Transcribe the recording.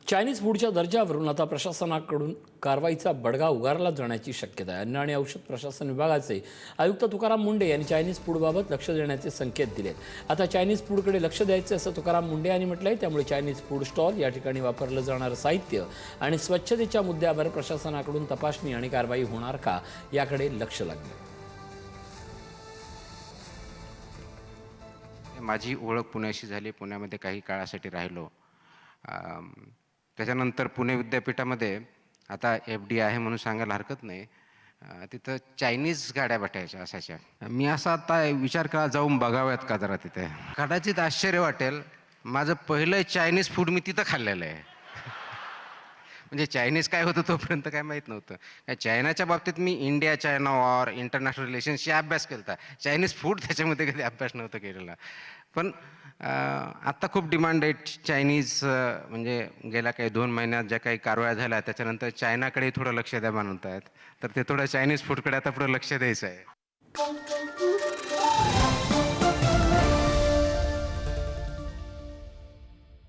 Chinese फूडच्या दर्जावरून आता प्रशासनाकडून कारवाईचा बडगा उगारला जाण्याची शक्यता आहे. अन्न आणि औषध प्रशासन विभागाचे आयुक्त तुकाराम मुंडे यांनी चायनीज फूडबाबत लक्ष देण्याचे संकेत दिलेत. आता चायनीज फूडकडे लक्ष द्यायचे असं तुकाराम मुंडे यांनी म्हटलंय. त्यामुळे चायनीज फूड स्टॉल, या ठिकाणी वापरलं जाणारं साहित्य आणि स्वच्छतेच्या मुद्द्यावर प्रशासनाकडून तपासणी आणि कारवाई होणार का, याकडे लक्ष लागलं. माझी ओळख पुण्याशी झाली. पुण्यामध्ये काही काळासाठी राहिलो. त्याच्यानंतर पुणे विद्यापीठामध्ये आता FD आहे म्हणून सांगायला हरकत नाही. तिथं चायनीज गाड्या भेटायच्या असायच्या. मी असा आता विचार करा जाऊन बघाव्यात का जरा तिथे. कदाचित आश्चर्य वाटेल, माझं पहिलं चायनीज फूड मी तिथं खाल्लेलं आहे. म्हणजे चायनीज काय होतं तोपर्यंत काय माहीत नव्हतं. चायनाच्या बाबतीत मी इंडिया चायना वॉर, इंटरनॅशनल रिलेशन्सची अभ्यास केला होता. चायनीज फूड त्याच्यामध्ये कधी अभ्यास नव्हता केलेला. पण आत्ता खूप डिमांड आहे चायनीज. म्हणजे गेल्या काही 2 महिन्यात ज्या काही कारवाया झाल्या त्याच्यानंतर चायनाकडे थोडं लक्ष द्या म्हणत आहेत. तर ते थोडं चायनीज फूडकडे आता पुढं लक्ष द्यायचं आहे.